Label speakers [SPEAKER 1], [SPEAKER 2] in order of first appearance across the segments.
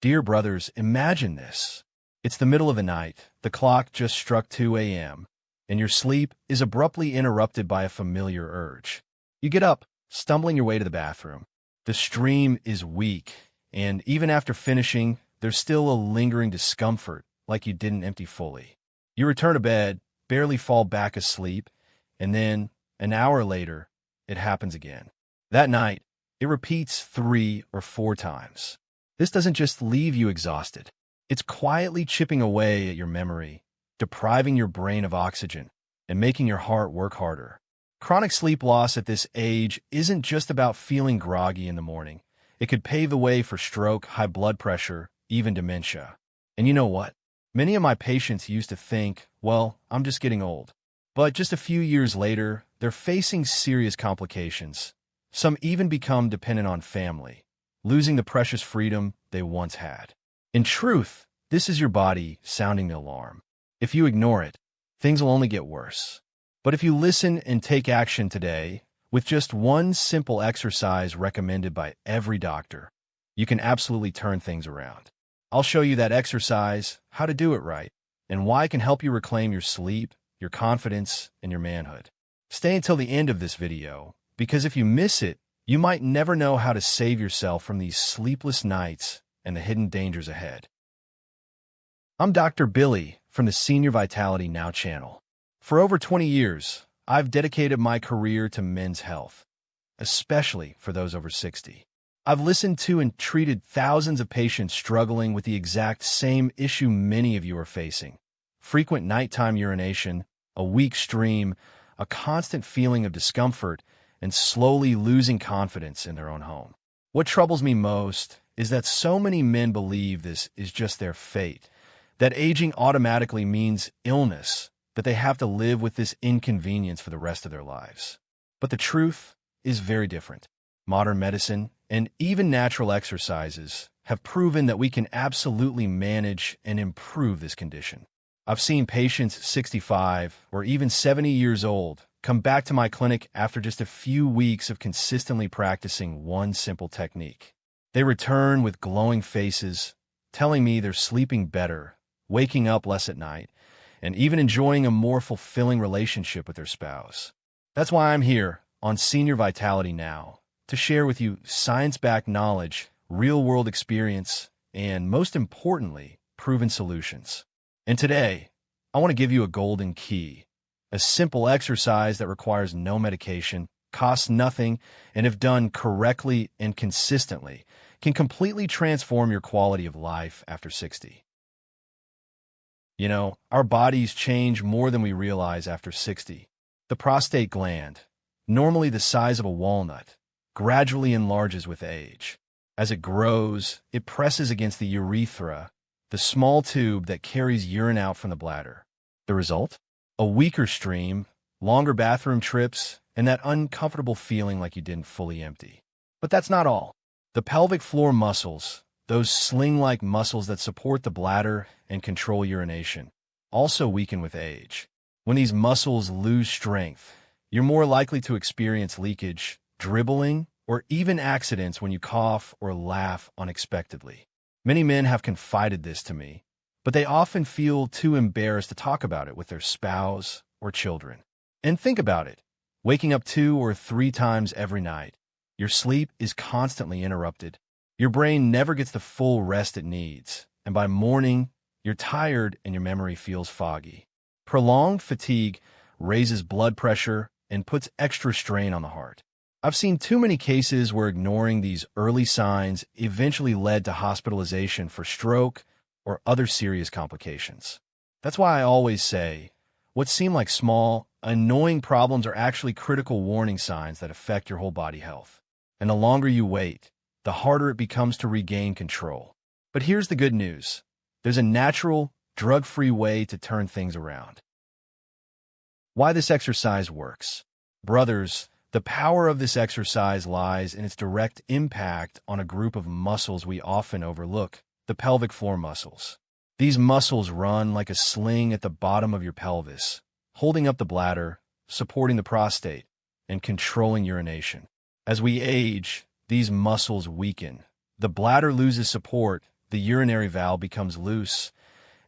[SPEAKER 1] Dear brothers, imagine this. It's the middle of the night, the clock just struck 2 a.m., and your sleep is abruptly interrupted by a familiar urge. You get up, stumbling your way to the bathroom. The stream is weak, and even after finishing, there's still a lingering discomfort, like you didn't empty fully. You return to bed, barely fall back asleep, and then, an hour later, it happens again. That night, it repeats 3 or 4 times. This doesn't just leave you exhausted. It's quietly chipping away at your memory, depriving your brain of oxygen, and making your heart work harder. Chronic sleep loss at this age isn't just about feeling groggy in the morning. It could pave the way for stroke, high blood pressure, even dementia. And you know what? Many of my patients used to think, well, I'm just getting old. But just a few years later, they're facing serious complications. Some even become dependent on family, losing the precious freedom they once had. In truth, this is your body sounding the alarm. If you ignore it, things will only get worse. But if you listen and take action today, with just one simple exercise recommended by every doctor, you can absolutely turn things around. I'll show you that exercise, how to do it right, and why it can help you reclaim your sleep, your confidence, and your manhood. Stay until the end of this video, because if you miss it, you might never know how to save yourself from these sleepless nights and the hidden dangers ahead. I'm Dr. Billy from the Senior Vitality Now channel. For over 20 years, I've dedicated my career to men's health, especially for those over 60. I've listened to and treated thousands of patients struggling with the exact same issue many of you are facing: frequent nighttime urination, a weak stream, a constant feeling of discomfort, and slowly losing confidence in their own home. What troubles me most is that so many men believe this is just their fate, that aging automatically means illness, that they have to live with this inconvenience for the rest of their lives. But the truth is very different. Modern medicine and even natural exercises have proven that we can absolutely manage and improve this condition. I've seen patients 65 or even 70 years old come back to my clinic after just a few weeks of consistently practicing one simple technique. They return with glowing faces, telling me they're sleeping better, waking up less at night, and even enjoying a more fulfilling relationship with their spouse. That's why I'm here on Senior Vitality Now, to share with you science-backed knowledge, real-world experience, and most importantly, proven solutions. And today, I want to give you a golden key, a simple exercise that requires no medication, costs nothing, and if done correctly and consistently, can completely transform your quality of life after 60. You know, our bodies change more than we realize after 60. The prostate gland, normally the size of a walnut, gradually enlarges with age. As it grows, it presses against the urethra, the small tube that carries urine out from the bladder. The result? A weaker stream, longer bathroom trips, and that uncomfortable feeling like you didn't fully empty. But that's not all. The pelvic floor muscles, those sling-like muscles that support the bladder and control urination, also weaken with age. When these muscles lose strength, you're more likely to experience leakage, dribbling, or even accidents when you cough or laugh unexpectedly. Many men have confided this to me, but they often feel too embarrassed to talk about it with their spouse or children. And think about it. Waking up 2 or 3 times every night, your sleep is constantly interrupted. Your brain never gets the full rest it needs, and by morning, you're tired and your memory feels foggy. Prolonged fatigue raises blood pressure and puts extra strain on the heart. I've seen too many cases where ignoring these early signs eventually led to hospitalization for stroke or other serious complications. That's why I always say, what seem like small, annoying problems are actually critical warning signs that affect your whole body health. And the longer you wait, the harder it becomes to regain control. But here's the good news. There's a natural, drug-free way to turn things around. Why this exercise works. Brothers, the power of this exercise lies in its direct impact on a group of muscles we often overlook, the pelvic floor muscles. These muscles run like a sling at the bottom of your pelvis, holding up the bladder, supporting the prostate, and controlling urination. As we age, these muscles weaken. The bladder loses support, the urinary valve becomes loose,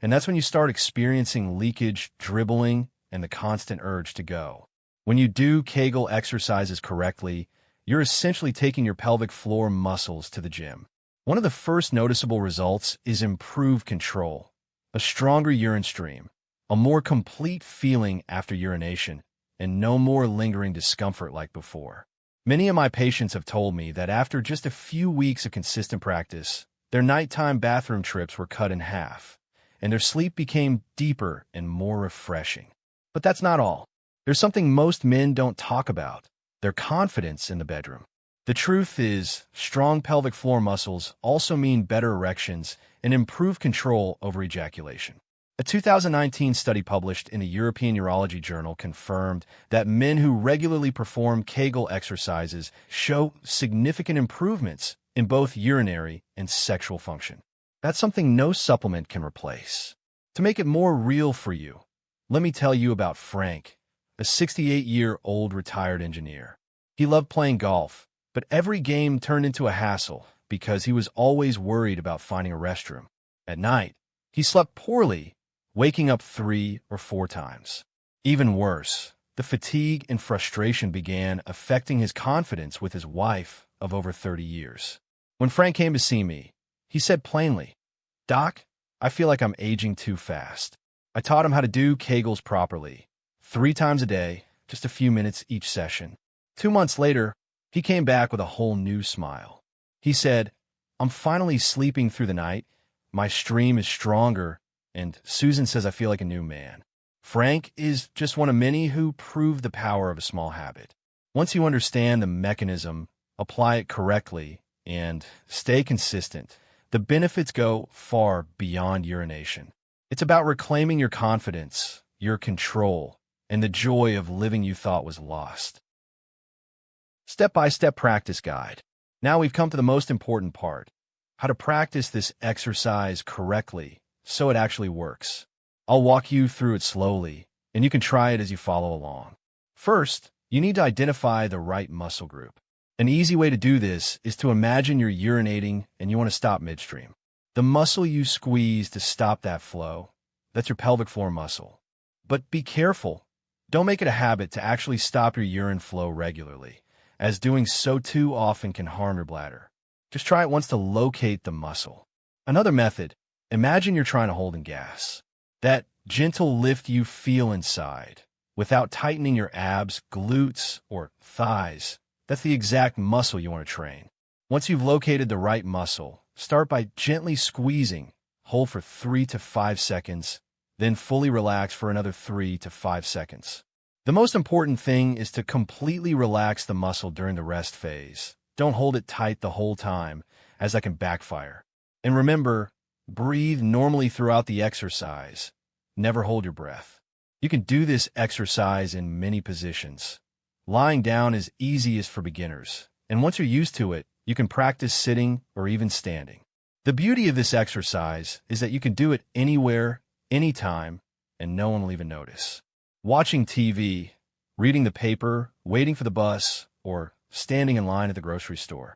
[SPEAKER 1] and that's when you start experiencing leakage, dribbling, and the constant urge to go. When you do Kegel exercises correctly, you're essentially taking your pelvic floor muscles to the gym. One of the first noticeable results is improved control, a stronger urine stream, a more complete feeling after urination, and no more lingering discomfort like before. Many of my patients have told me that after just a few weeks of consistent practice, their nighttime bathroom trips were cut in half, and their sleep became deeper and more refreshing. But that's not all. There's something most men don't talk about: their confidence in the bedroom. The truth is, strong pelvic floor muscles also mean better erections and improved control over ejaculation. A 2019 study published in the European Urology Journal confirmed that men who regularly perform Kegel exercises show significant improvements in both urinary and sexual function. That's something no supplement can replace. To make it more real for you, let me tell you about Frank, a 68-year-old retired engineer. He loved playing golf, but every game turned into a hassle because he was always worried about finding a restroom. At night, he slept poorly, waking up 3 or 4 times. Even worse, the fatigue and frustration began affecting his confidence with his wife of over 30 years. When Frank came to see me, he said plainly, "Doc, I feel like I'm aging too fast." I taught him how to do Kegels properly, 3 times a day, just a few minutes each session. 2 months later, he came back with a whole new smile. He said, "I'm finally sleeping through the night, my stream is stronger, and Susan says I feel like a new man." Frank is just one of many who prove the power of a small habit. Once you understand the mechanism, apply it correctly, and stay consistent, the benefits go far beyond urination. It's about reclaiming your confidence, your control, and the joy of living you thought was lost. Step-by-step practice guide. Now we've come to the most important part: how to practice this exercise correctly so it actually works. I'll walk you through it slowly, and you can try it as you follow along. First, you need to identify the right muscle group. An easy way to do this is to imagine you're urinating and you want to stop midstream. The muscle you squeeze to stop that flow, that's your pelvic floor muscle. But be careful. Don't make it a habit to actually stop your urine flow regularly, as doing so too often can harm your bladder. Just try it once to locate the muscle. Another method: imagine you're trying to hold in gas. That gentle lift you feel inside, without tightening your abs, glutes, or thighs, that's the exact muscle you want to train. Once you've located the right muscle, start by gently squeezing, hold for 3 to 5 seconds, then fully relax for another 3 to 5 seconds. The most important thing is to completely relax the muscle during the rest phase. Don't hold it tight the whole time, as that can backfire. And remember, breathe normally throughout the exercise. Never hold your breath. You can do this exercise in many positions. Lying down is easiest for beginners, and once you're used to it, you can practice sitting or even standing. The beauty of this exercise is that you can do it anywhere, anytime, and no one will even notice. Watching TV, reading the paper, waiting for the bus, or standing in line at the grocery store,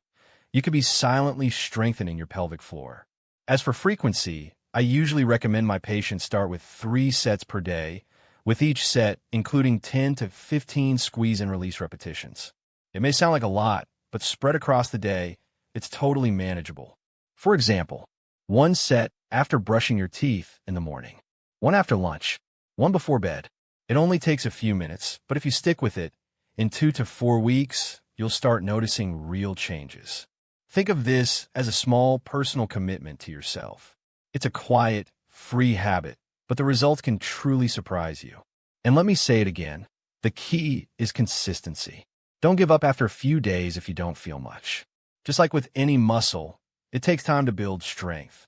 [SPEAKER 1] you could be silently strengthening your pelvic floor. As for frequency, I usually recommend my patients start with 3 sets per day, with each set including 10 to 15 squeeze and release repetitions. It may sound like a lot, but spread across the day, it's totally manageable. For example, 1 set after brushing your teeth in the morning, 1 after lunch, 1 before bed. It only takes a few minutes, but if you stick with it, in 2 to 4 weeks, you'll start noticing real changes. Think of this as a small personal commitment to yourself. It's a quiet, free habit, but the results can truly surprise you. And let me say it again, the key is consistency. Don't give up after a few days if you don't feel much. Just like with any muscle, it takes time to build strength.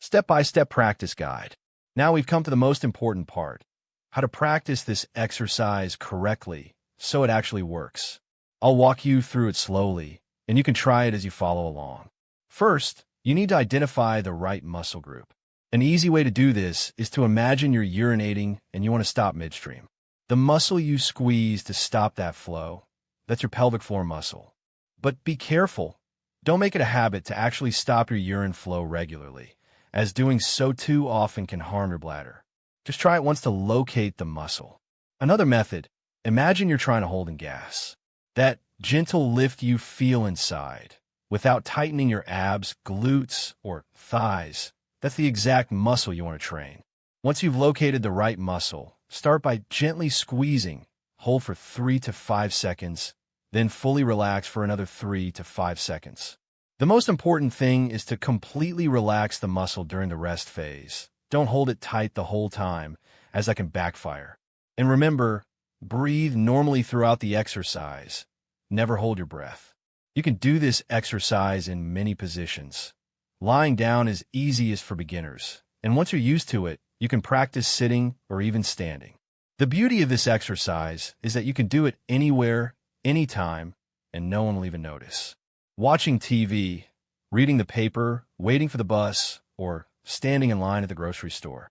[SPEAKER 1] Step-by-step practice guide. Now we've come to the most important part: how to practice this exercise correctly so it actually works. I'll walk you through it slowly, and you can try it as you follow along. First, you need to identify the right muscle group. An easy way to do this is to imagine you're urinating and you want to stop midstream. The muscle you squeeze to stop that flow, that's your pelvic floor muscle. But be careful. Don't make it a habit to actually stop your urine flow regularly, as doing so too often can harm your bladder. Just try it once to locate the muscle. Another method, imagine you're trying to hold in gas. That gentle lift you feel inside, without tightening your abs, glutes, or thighs, that's the exact muscle you want to train. Once you've located the right muscle, start by gently squeezing, hold for 3 to 5 seconds, then fully relax for another 3 to 5 seconds. The most important thing is to completely relax the muscle during the rest phase. Don't hold it tight the whole time, as that can backfire. And remember, breathe normally throughout the exercise. Never hold your breath. You can do this exercise in many positions. Lying down is easiest for beginners, and once you're used to it, you can practice sitting or even standing. The beauty of this exercise is that you can do it anywhere, anytime, and no one will even notice. Watching TV, reading the paper, waiting for the bus, or standing in line at the grocery store,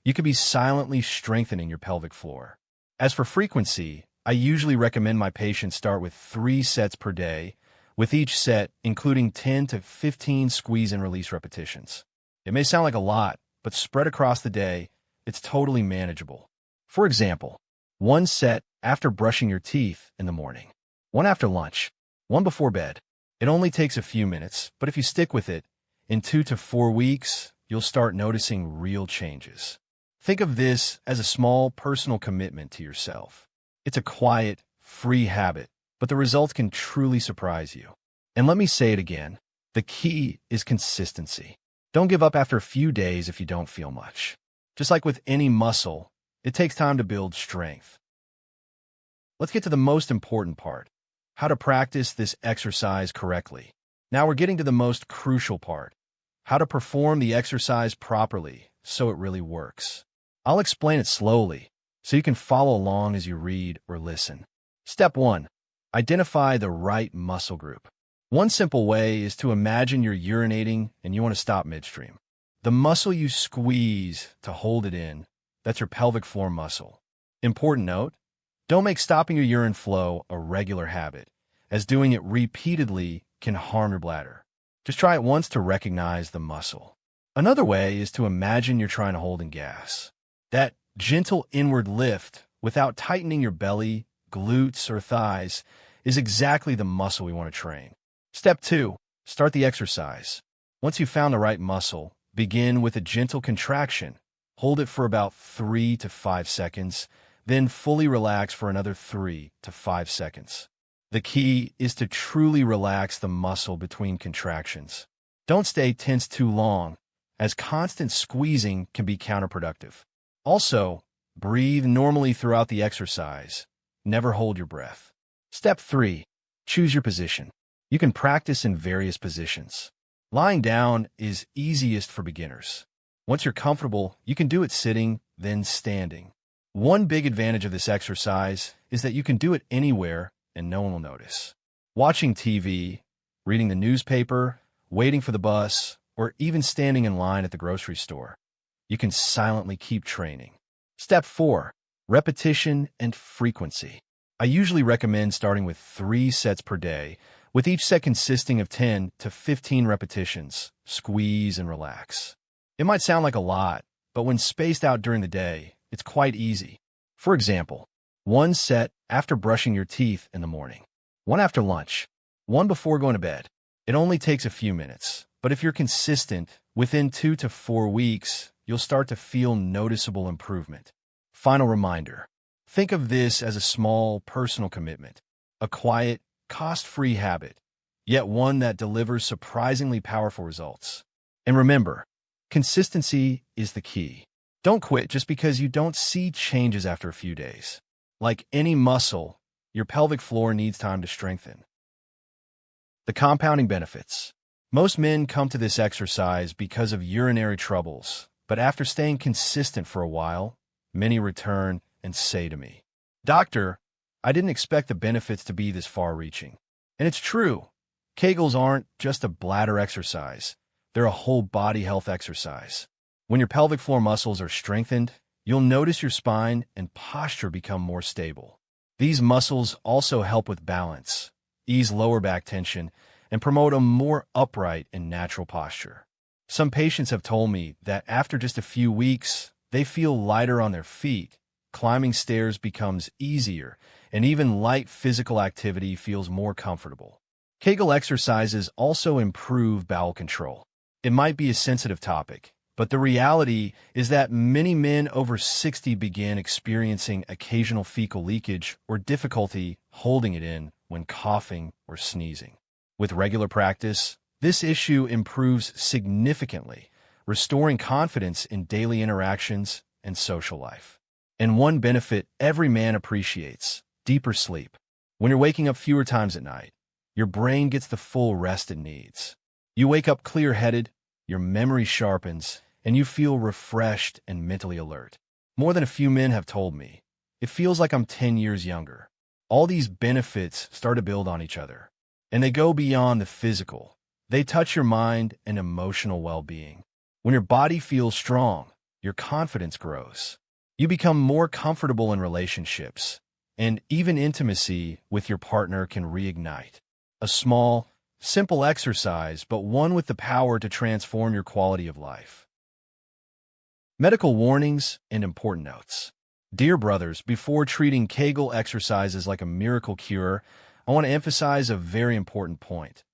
[SPEAKER 1] you could be silently strengthening your pelvic floor. As for frequency, I usually recommend my patients start with 3 sets per day, with each set including 10 to 15 squeeze and release repetitions. It may sound like a lot, but spread across the day, it's totally manageable. For example, 1 set after brushing your teeth in the morning, 1 after lunch, 1 before bed. It only takes a few minutes, but if you stick with it, in 2 to 4 weeks, you'll start noticing real changes. Think of this as a small personal commitment to yourself. It's a quiet, free habit, but the results can truly surprise you. And let me say it again, the key is consistency. Don't give up after a few days if you don't feel much. Just like with any muscle, it takes time to build strength. Let's get to the most important part, how to practice this exercise correctly. Now we're getting to the most crucial part, how to perform the exercise properly so it really works. I'll explain it slowly so you can follow along as you read or listen. Step 1. Identify the right muscle group. One simple way is to imagine you're urinating and you want to stop midstream. The muscle you squeeze to hold it in, that's your pelvic floor muscle. Important note, don't make stopping your urine flow a regular habit, as doing it repeatedly can harm your bladder. Just try it once to recognize the muscle. Another way is to imagine you're trying to hold in gas. That gentle inward lift without tightening your belly, glutes, or thighs is exactly the muscle we want to train. Step 2. Start the exercise. Once you've found the right muscle, begin with a gentle contraction. Hold it for about 3 to 5 seconds, then fully relax for another 3 to 5 seconds. The key is to truly relax the muscle between contractions. Don't stay tense too long, as constant squeezing can be counterproductive. Also, breathe normally throughout the exercise. Never hold your breath. Step 3. Choose your position. You can practice in various positions. Lying down is easiest for beginners. Once you're comfortable, you can do it sitting, then standing. One big advantage of this exercise is that you can do it anywhere and no one will notice. Watching TV, reading the newspaper, waiting for the bus, or even standing in line at the grocery store, you can silently keep training. Step 4. Repetition and frequency. I usually recommend starting with 3 sets per day, with each set consisting of 10 to 15 repetitions. Squeeze and relax. It might sound like a lot, but when spaced out during the day, it's quite easy. For example, 1 set after brushing your teeth in the morning, 1 after lunch, 1 before going to bed. It only takes a few minutes, but if you're consistent, within 2 to 4 weeks, you'll start to feel noticeable improvement. Final reminder, think of this as a small personal commitment, a quiet, cost-free habit, yet one that delivers surprisingly powerful results. And remember, consistency is the key. Don't quit just because you don't see changes after a few days. Like any muscle, your pelvic floor needs time to strengthen. The compounding benefits. Most men come to this exercise because of urinary troubles, but after staying consistent for a while, many return and say to me, "Doctor, I didn't expect the benefits to be this far-reaching." And it's true. Kegels aren't just a bladder exercise. They're a whole body health exercise. When your pelvic floor muscles are strengthened, you'll notice your spine and posture become more stable. These muscles also help with balance, ease lower back tension, and promote a more upright and natural posture. Some patients have told me that after just a few weeks, they feel lighter on their feet, climbing stairs becomes easier, and even light physical activity feels more comfortable. Kegel exercises also improve bowel control. It might be a sensitive topic, but the reality is that many men over 60 begin experiencing occasional fecal leakage or difficulty holding it in when coughing or sneezing. With regular practice, this issue improves significantly, restoring confidence in daily interactions and social life. And one benefit every man appreciates: deeper sleep. When you're waking up fewer times at night, your brain gets the full rest it needs. You wake up clear-headed, your memory sharpens, and you feel refreshed and mentally alert. More than a few men have told me, it feels like I'm 10 years younger. All these benefits start to build on each other, and they go beyond the physical. They touch your mind and emotional well-being. When your body feels strong, your confidence grows. You become more comfortable in relationships, and even intimacy with your partner can reignite. A small, simple exercise, but one with the power to transform your quality of life. Medical warnings and important notes. Dear brothers, before treating Kegel exercises like a miracle cure, I want to emphasize a very important point.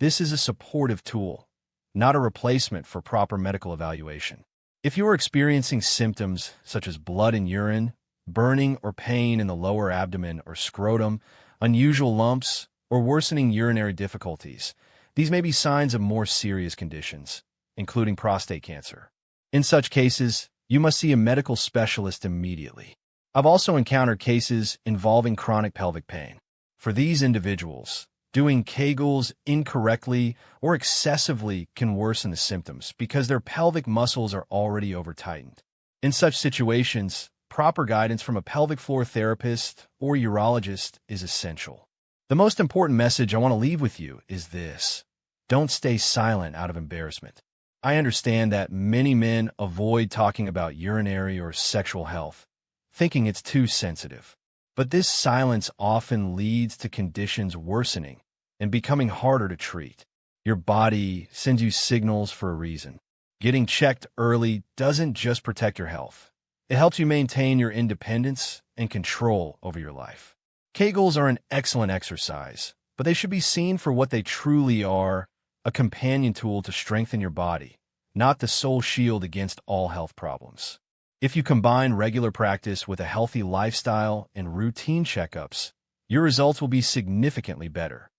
[SPEAKER 1] This is a supportive tool, not a replacement for proper medical evaluation. If you are experiencing symptoms such as blood in urine, burning or pain in the lower abdomen or scrotum, unusual lumps, or worsening urinary difficulties, these may be signs of more serious conditions, including prostate cancer. In such cases, you must see a medical specialist immediately. I've also encountered cases involving chronic pelvic pain. For these individuals, doing Kegels incorrectly or excessively can worsen the symptoms because their pelvic muscles are already over-tightened. In such situations, proper guidance from a pelvic floor therapist or urologist is essential. The most important message I want to leave with you is this: don't stay silent out of embarrassment. I understand that many men avoid talking about urinary or sexual health, thinking it's too sensitive. But this silence often leads to conditions worsening and becoming harder to treat. Your body sends you signals for a reason. Getting checked early doesn't just protect your health. It helps you maintain your independence and control over your life. Kegels are an excellent exercise, but they should be seen for what they truly are: a companion tool to strengthen your body, not the sole shield against all health problems. If you combine regular practice with a healthy lifestyle and routine checkups, your results will be significantly better.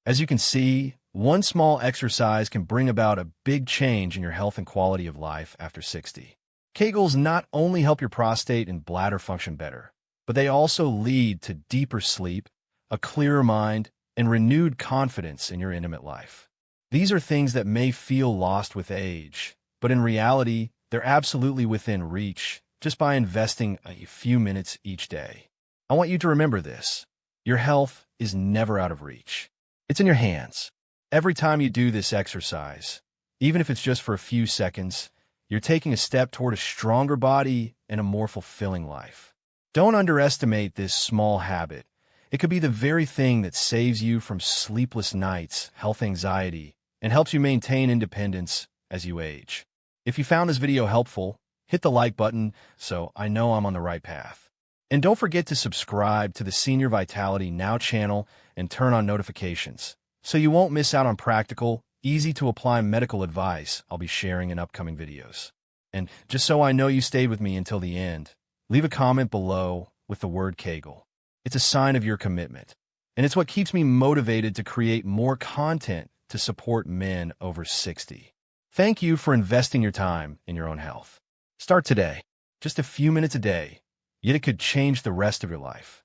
[SPEAKER 1] As you can see, one small exercise can bring about a big change in your health and quality of life after 60. Kegels not only help your prostate and bladder function better, but they also lead to deeper sleep, a clearer mind, and renewed confidence in your intimate life. These are things that may feel lost with age, but in reality, they're absolutely within reach just by investing a few minutes each day. I want you to remember this: your health is never out of reach. It's in your hands. Every time you do this exercise, even if it's just for a few seconds, you're taking a step toward a stronger body and a more fulfilling life. Don't underestimate this small habit. It could be the very thing that saves you from sleepless nights, health anxiety, and helps you maintain independence as you age. If you found this video helpful, hit the like button so I know I'm on the right path. And don't forget to subscribe to the Senior Vitality Now channel and turn on notifications so you won't miss out on practical, easy-to-apply medical advice I'll be sharing in upcoming videos. And just so I know you stayed with me until the end, leave a comment below with the word Kegel. It's a sign of your commitment, and it's what keeps me motivated to create more content to support men over 60. Thank you for investing your time in your own health. Start today, just a few minutes a day, yet it could change the rest of your life.